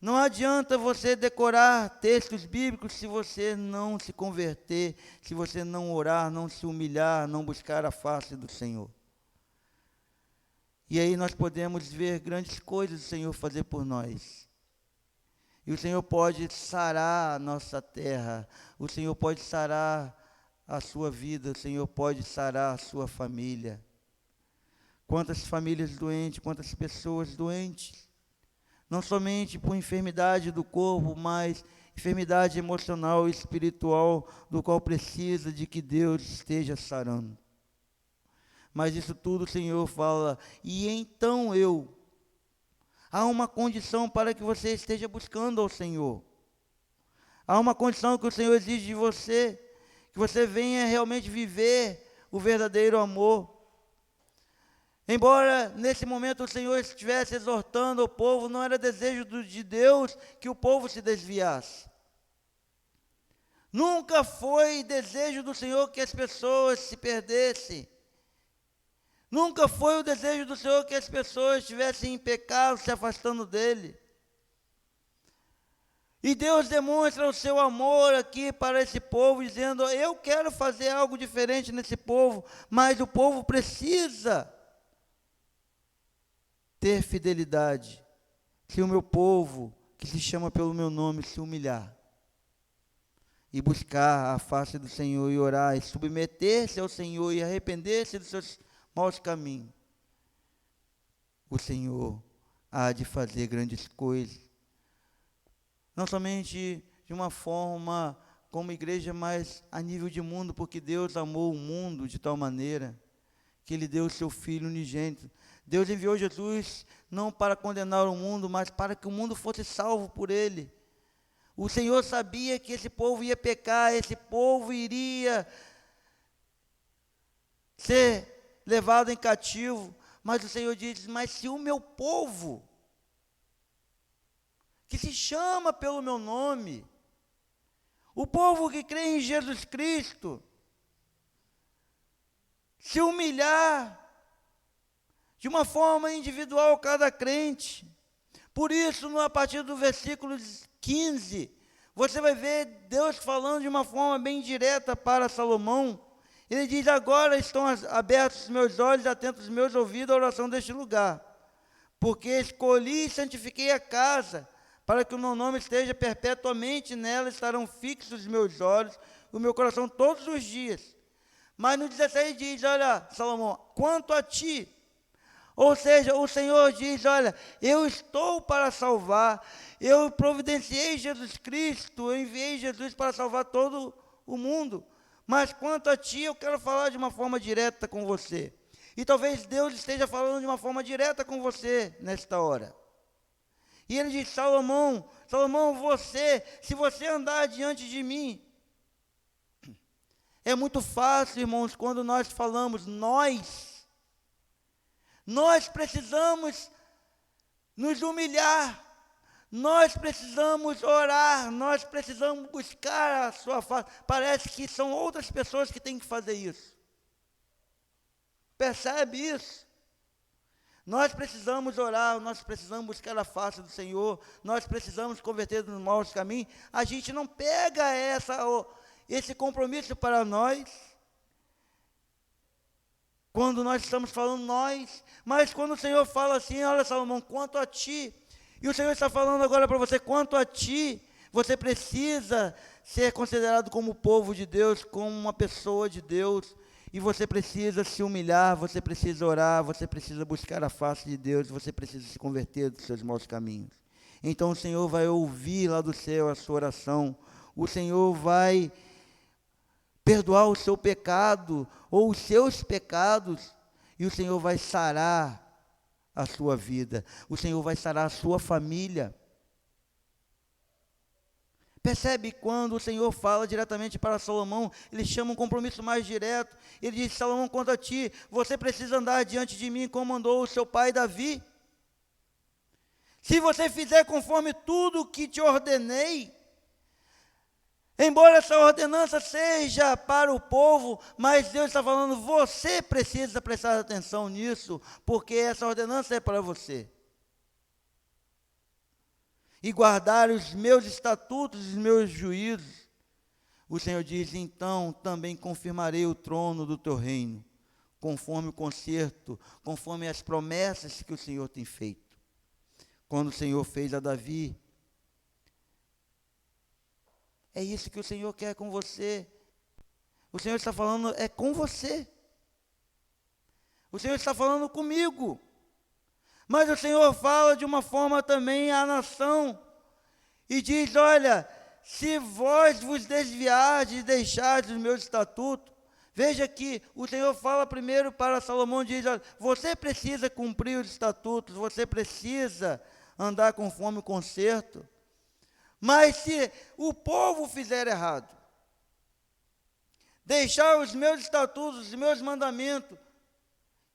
Speaker 3: Não adianta você decorar textos bíblicos se você não se converter, se você não orar, não se humilhar, não buscar a face do Senhor. E aí nós podemos ver grandes coisas o Senhor fazer por nós. E o Senhor pode sarar a nossa terra. O Senhor pode sarar a sua vida, o Senhor pode sarar a sua família. Quantas famílias doentes, quantas pessoas doentes, não somente por enfermidade do corpo, mas enfermidade emocional e espiritual, do qual precisa de que Deus esteja sarando. Mas isso tudo o Senhor fala, e então eu, Há uma condição para que você esteja buscando ao Senhor. Há uma condição que o Senhor exige de você, que você venha realmente viver o verdadeiro amor. Embora nesse momento o Senhor estivesse exortando o povo, não era desejo de Deus que o povo se desviasse. Nunca foi desejo do Senhor que as pessoas se perdessem. Nunca foi o desejo do Senhor que as pessoas estivessem em pecado, se afastando dele. E Deus demonstra o seu amor aqui para esse povo, dizendo: eu quero fazer algo diferente nesse povo, mas o povo precisa ter fidelidade. Se o meu povo, que se chama pelo meu nome, se humilhar e buscar a face do Senhor e orar, e submeter-se ao Senhor e arrepender-se dos seus maus caminhos, o Senhor há de fazer grandes coisas. Não somente de uma forma como igreja, mas a nível de mundo, porque Deus amou o mundo de tal maneira que Ele deu o seu Filho unigênito. Deus enviou Jesus não para condenar o mundo, mas para que o mundo fosse salvo por Ele. O Senhor sabia que esse povo ia pecar, esse povo iria ser levado em cativo, mas o Senhor diz: mas se o meu povo, que se chama pelo meu nome, o povo que crê em Jesus Cristo, se humilhar de uma forma individual cada crente. Por isso, a partir do versículo 15, você vai ver Deus falando de uma forma bem direta para Salomão. Ele diz: agora estão abertos os meus olhos, atentos os meus ouvidos à oração deste lugar, porque escolhi e santifiquei a casa, para que o meu nome esteja perpetuamente nela, estarão fixos os meus olhos, o meu coração todos os dias. Mas no 16 diz: olha, Salomão, quanto a ti, ou seja, o Senhor diz: olha, eu estou para salvar, eu providenciei Jesus Cristo, eu enviei Jesus para salvar todo o mundo, mas quanto a ti, eu quero falar de uma forma direta com você. E talvez Deus esteja falando de uma forma direta com você nesta hora. E ele diz: Salomão, se você andar diante de mim. É muito fácil, irmãos, quando nós falamos nós precisamos nos humilhar, nós precisamos orar, nós precisamos buscar a sua face. Parece que são outras pessoas que têm que fazer isso. Percebe isso? Nós precisamos orar, nós precisamos buscar a face do Senhor, nós precisamos converter nos maus caminhos. A gente não pega esse compromisso para nós, quando nós estamos falando nós, mas quando o Senhor fala assim: olha, Salomão, quanto a ti, e o Senhor está falando agora para você: quanto a ti, você precisa ser considerado como povo de Deus, como uma pessoa de Deus, e você precisa se humilhar, você precisa orar, você precisa buscar a face de Deus, você precisa se converter dos seus maus caminhos. Então o Senhor vai ouvir lá do céu a sua oração, o Senhor vai perdoar o seu pecado, ou os seus pecados, e o Senhor vai sarar a sua vida, o Senhor vai sarar a sua família. Percebe quando o Senhor fala diretamente para Salomão, ele chama um compromisso mais direto. Ele diz: Salomão, quanto a ti, você precisa andar diante de mim como andou o seu pai Davi. Se você fizer conforme tudo o que te ordenei, embora essa ordenança seja para o povo, mas Deus está falando: você precisa prestar atenção nisso, porque essa ordenança é para você. E guardar os meus estatutos, os meus juízos. O Senhor diz: então também confirmarei o trono do teu reino, conforme o concerto, conforme as promessas que o Senhor tem feito. Quando o Senhor fez a Davi, é isso que o Senhor quer com você. O Senhor está falando é com você. O Senhor está falando comigo. Mas o Senhor fala de uma forma também à nação. E diz: olha, se vós vos desviardes e deixardes os meus estatutos. Veja que o Senhor fala primeiro para Salomão, diz: olha, você precisa cumprir os estatutos, você precisa andar conforme o concerto. Mas se o povo fizer errado, deixar os meus estatutos, os meus mandamentos,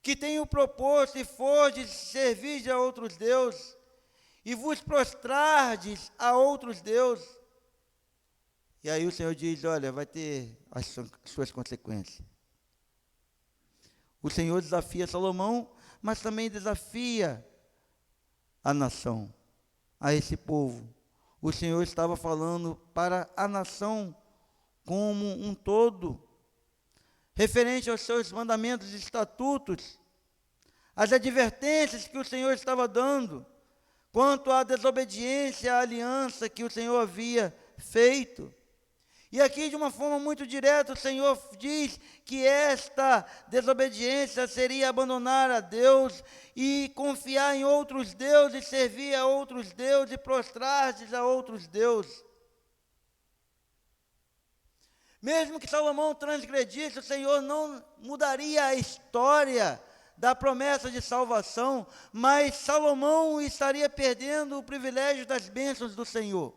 Speaker 3: que tenho proposto, e fordes servir a outros deuses, e vos prostrardes a outros deuses. E aí o Senhor diz, olha, vai ter as suas consequências. O Senhor desafia Salomão, mas também desafia a nação, a esse povo. O Senhor estava falando para a nação como um todo, referente aos seus mandamentos e estatutos, as advertências que o Senhor estava dando, quanto à desobediência à aliança que o Senhor havia feito. E aqui, de uma forma muito direta, o Senhor diz que esta desobediência seria abandonar a Deus e confiar em outros deuses, servir a outros deuses e prostrar-se a outros deuses. Mesmo que Salomão transgredisse, o Senhor não mudaria a história da promessa de salvação, mas Salomão estaria perdendo o privilégio das bênçãos do Senhor.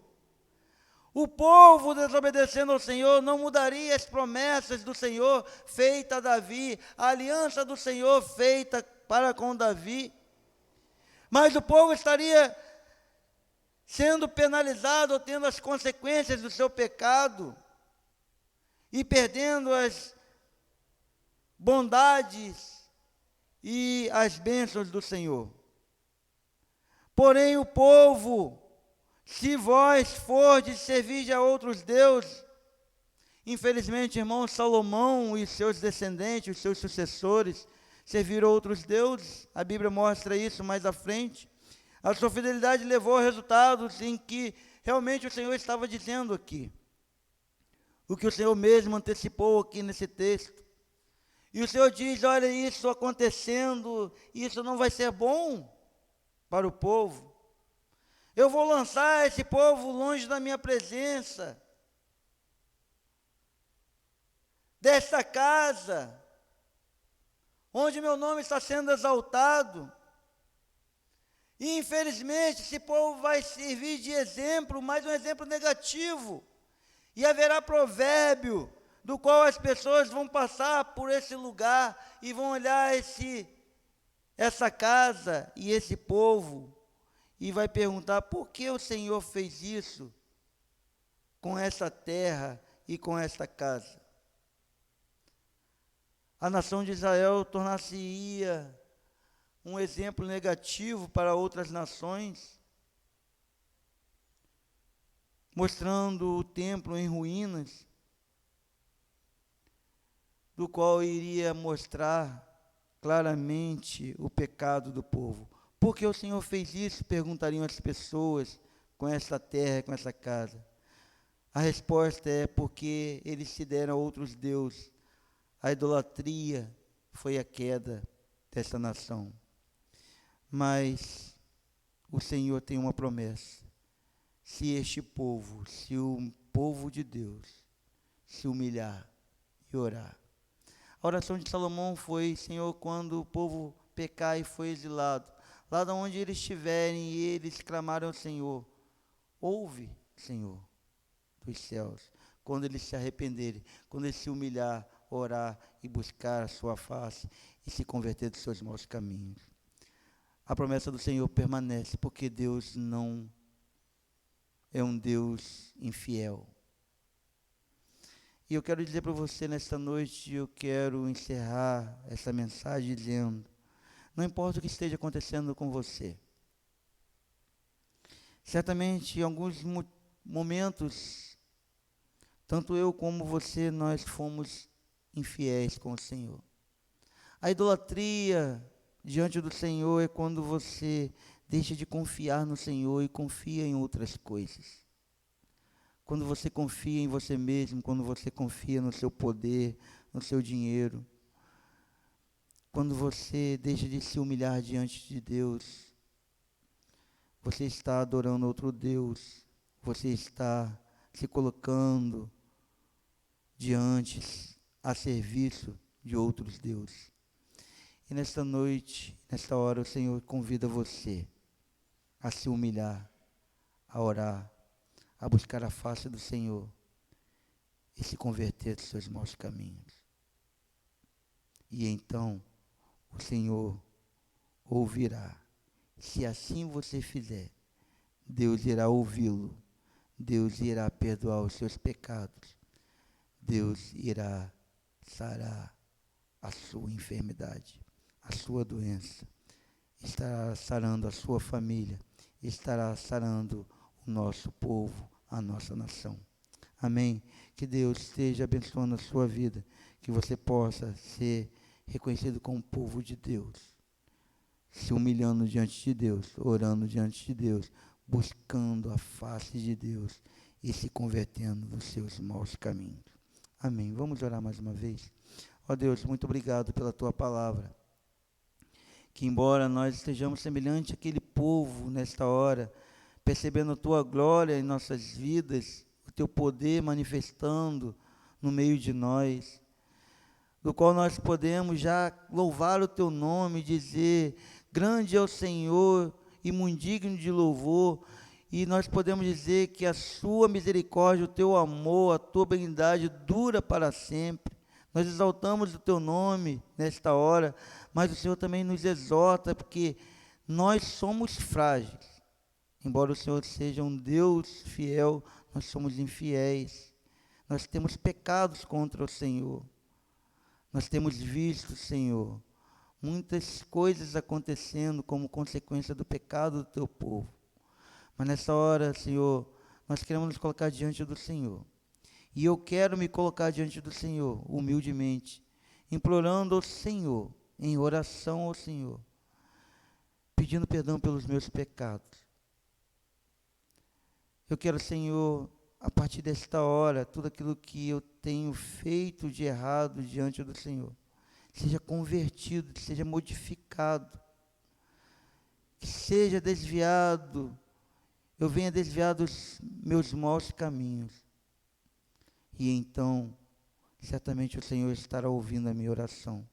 Speaker 3: O povo desobedecendo ao Senhor não mudaria as promessas do Senhor feita a Davi, a aliança do Senhor feita para com Davi, mas o povo estaria sendo penalizado, ou tendo as consequências do seu pecado, e perdendo as bondades e as bênçãos do Senhor. Porém o povo, se vós fordes servir a outros deuses, infelizmente, irmãos, Salomão e seus descendentes, os seus sucessores, serviram a outros deuses. A Bíblia mostra isso mais à frente. A sua fidelidade levou a resultados em que realmente o Senhor estava dizendo aqui. O que o Senhor mesmo antecipou aqui nesse texto. E o Senhor diz, olha, isso acontecendo, isso não vai ser bom para o povo. Eu vou lançar esse povo longe da minha presença, desta casa, onde meu nome está sendo exaltado. E infelizmente esse povo vai servir de exemplo, mas um exemplo negativo. E haverá provérbio, do qual as pessoas vão passar por esse lugar e vão olhar essa casa e esse povo, e vai perguntar, por que o Senhor fez isso com essa terra e com esta casa? A nação de Israel tornar-se-ia um exemplo negativo para outras nações, mostrando o templo em ruínas, do qual iria mostrar claramente o pecado do povo. Por que o Senhor fez isso? Perguntariam as pessoas com essa terra, com essa casa. A resposta é porque eles se deram a outros deuses. A idolatria foi a queda dessa nação. Mas o Senhor tem uma promessa. Se este povo, se o povo de Deus, se humilhar e orar. A oração de Salomão foi, Senhor, quando o povo pecar e foi exilado, lá de onde eles estiverem, e eles clamaram ao Senhor, ouve, Senhor, dos céus, quando eles se arrependerem, quando eles se humilhar, orar e buscar a sua face e se converter dos seus maus caminhos. A promessa do Senhor permanece, porque Deus não é um Deus infiel. E eu quero dizer para você nesta noite, eu quero encerrar essa mensagem dizendo, não importa o que esteja acontecendo com você, certamente em alguns momentos, tanto eu como você, nós fomos infiéis com o Senhor. A idolatria diante do Senhor é quando você deixa de confiar no Senhor e confia em outras coisas. Quando você confia em você mesmo, quando você confia no seu poder, no seu dinheiro, quando você deixa de se humilhar diante de Deus, você está adorando outro Deus, você está se colocando diante, a serviço de outros deuses. E nesta noite, nesta hora, o Senhor convida você a se humilhar, a orar, a buscar a face do Senhor e se converter dos seus maus caminhos. E então o Senhor ouvirá. Se assim você fizer, Deus irá ouvi-lo, Deus irá perdoar os seus pecados, Deus irá sarar a sua enfermidade, a sua doença, estará sarando a sua família, estará sarando o nosso povo, a nossa nação. Amém? Que Deus esteja abençoando a sua vida, que você possa ser reconhecido como povo de Deus, se humilhando diante de Deus, orando diante de Deus, buscando a face de Deus e se convertendo dos seus maus caminhos. Amém. Vamos orar mais uma vez. Ó Deus, muito obrigado pela tua palavra, que embora nós estejamos semelhante àquele povo nesta hora, percebendo a tua glória em nossas vidas, o teu poder manifestando no meio de nós, do qual nós podemos já louvar o teu nome, dizer, grande é o Senhor e muito digno de louvor, e nós podemos dizer que a sua misericórdia, o teu amor, a tua benignidade dura para sempre. Nós exaltamos o teu nome nesta hora, mas o Senhor também nos exorta, porque nós somos frágeis. Embora o Senhor seja um Deus fiel, nós somos infiéis. Nós temos pecados contra o Senhor. Nós temos visto, Senhor, muitas coisas acontecendo como consequência do pecado do teu povo. Mas nessa hora, Senhor, nós queremos nos colocar diante do Senhor. E eu quero me colocar diante do Senhor, humildemente, implorando ao Senhor, em oração ao Senhor, pedindo perdão pelos meus pecados. Eu quero, Senhor, a partir desta hora, tudo aquilo que eu tenho feito de errado diante do Senhor, seja convertido, seja modificado, que seja desviado, eu venha desviar dos meus maus caminhos. E então, certamente o Senhor estará ouvindo a minha oração,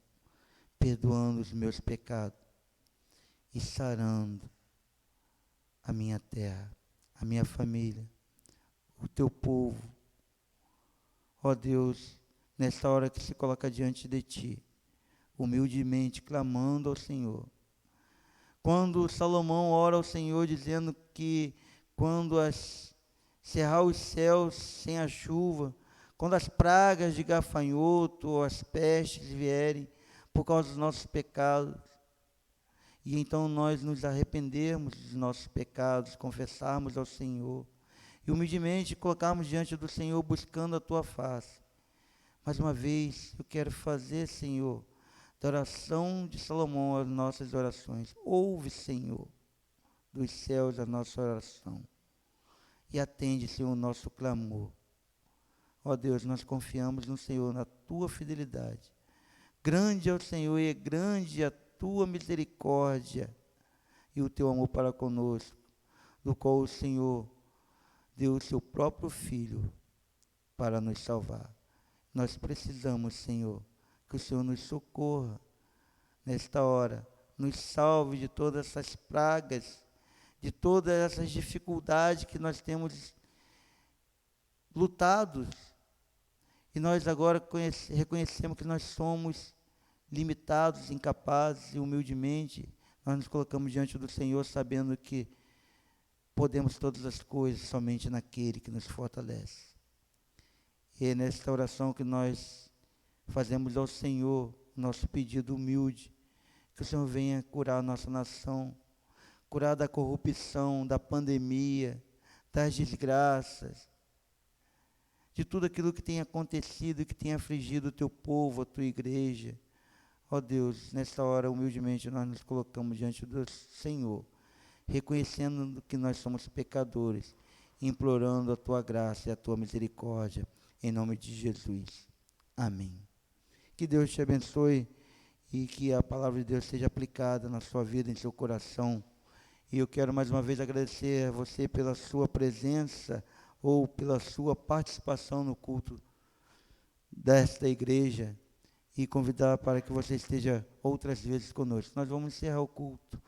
Speaker 3: perdoando os meus pecados e sarando a minha terra, a minha família, o teu povo. Ó Deus, nesta hora que se coloca diante de ti, humildemente clamando ao Senhor. Quando Salomão ora ao Senhor dizendo que quando cerrar os céus sem a chuva, quando as pragas de gafanhoto ou as pestes vierem por causa dos nossos pecados, e então nós nos arrependermos dos nossos pecados, confessarmos ao Senhor, e humildemente colocarmos diante do Senhor buscando a tua face. Mais uma vez, eu quero fazer, Senhor, da oração de Salomão as nossas orações. Ouve, Senhor, dos céus a nossa oração e atende, Senhor, o nosso clamor. Ó Deus, nós confiamos no Senhor, na tua fidelidade. Grande é o Senhor e é grande a tua misericórdia e o teu amor para conosco, do qual o Senhor deu o seu próprio Filho para nos salvar. Nós precisamos, Senhor, que o Senhor nos socorra nesta hora, nos salve de todas essas pragas, de todas essas dificuldades que nós temos lutado. E nós agora reconhecemos que nós somos limitados, incapazes, e humildemente nós nos colocamos diante do Senhor, sabendo que podemos todas as coisas somente naquele que nos fortalece. E é nesta oração que nós fazemos ao Senhor nosso pedido humilde, que o Senhor venha curar a nossa nação, curar da corrupção, da pandemia, das desgraças, de tudo aquilo que tem acontecido, que tem afligido o teu povo, a tua igreja. Ó Deus, nesta hora, humildemente, nós nos colocamos diante do Senhor, reconhecendo que nós somos pecadores, implorando a tua graça e a tua misericórdia, em nome de Jesus. Amém. Que Deus te abençoe e que a palavra de Deus seja aplicada na sua vida, em seu coração. E eu quero mais uma vez agradecer a você pela sua presença ou pela sua participação no culto desta igreja e convidar para que você esteja outras vezes conosco. Nós vamos encerrar o culto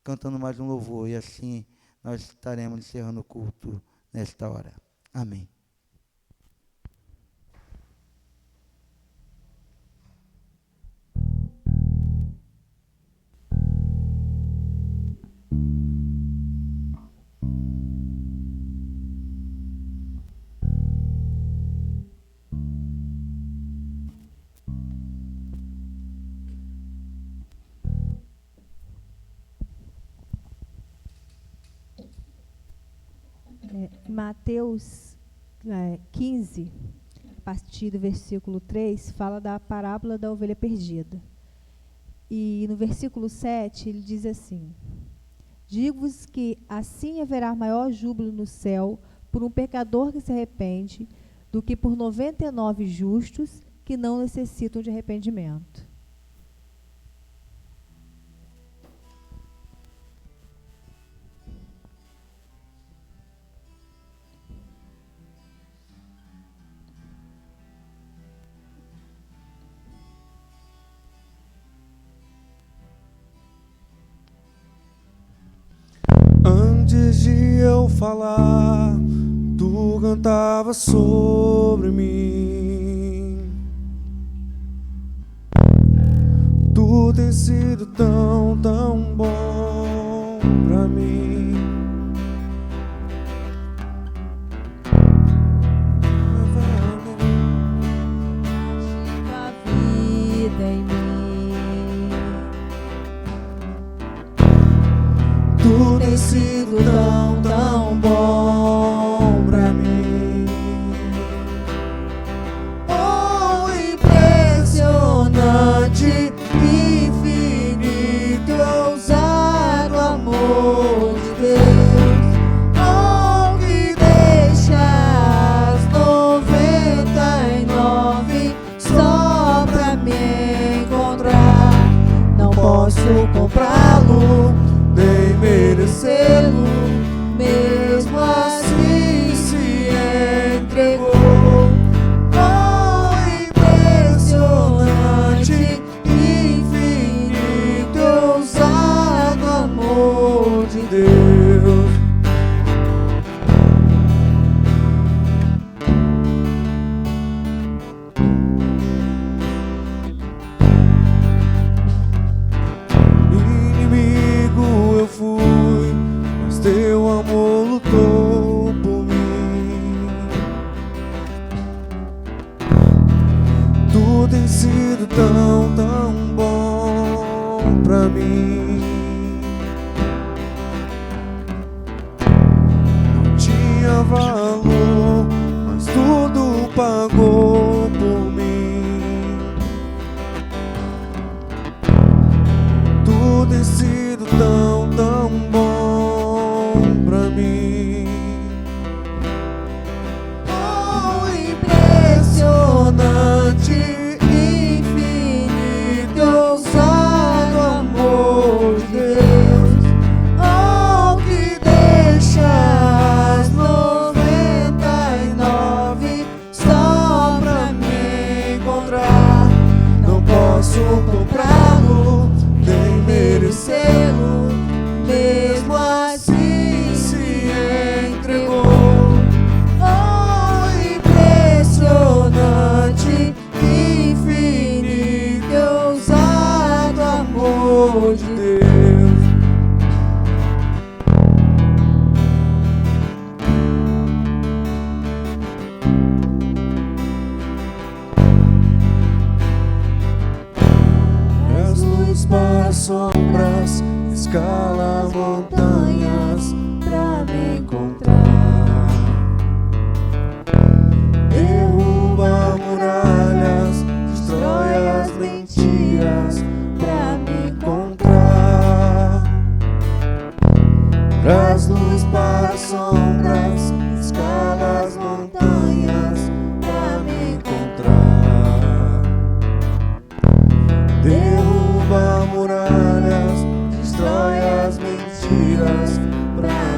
Speaker 3: cantando mais um louvor, e assim nós estaremos encerrando o culto nesta hora. Amém.
Speaker 1: Mateus 15, a partir do versículo 3, fala da parábola da ovelha perdida. E no versículo 7, ele diz assim: digo-vos que assim haverá maior júbilo no céu por um pecador que se arrepende, do que por 99 justos que não necessitam de arrependimento.
Speaker 2: Antes de eu falar, tu cantava sobre mim. Tu tens sido tão, tão bom pra mim.
Speaker 1: Tua vida em mim.
Speaker 2: Tu tens sido tão, tão bom pra mim. Oh, impressionante, infinito, ousado amor de Deus. Oh, que deixa as 99 só pra me encontrar. Não posso comprá-lo, nem merecê-lo, mesmo assim se entregou. Oh, impressionante, infinito, ousado amor de Deus. Inimigo eu fui, mas teu amor lutou por mim. Tu tens sido tão, tão bom pra mim. Não tinha valor, mas tudo pagou por mim. Tu tens sido tão, tão bom pra mim. Oh, impressionante, infinito, ousado amor de Deus. Oh, que deixa as 99 só pra me encontrar. Não posso comprá-lo, nem merecê-lo, mesmo assim se entregou. Oh, impressionante, infinito, ousado amor de Deus. És luz para sombras, escala montanhas pra me encontrar. Derruba muralhas, destrói as mentiras pra me encontrar. Traz luz para sombras, escala as montanhas pra me encontrar. Derruba muralhas, destrói as mentiras pra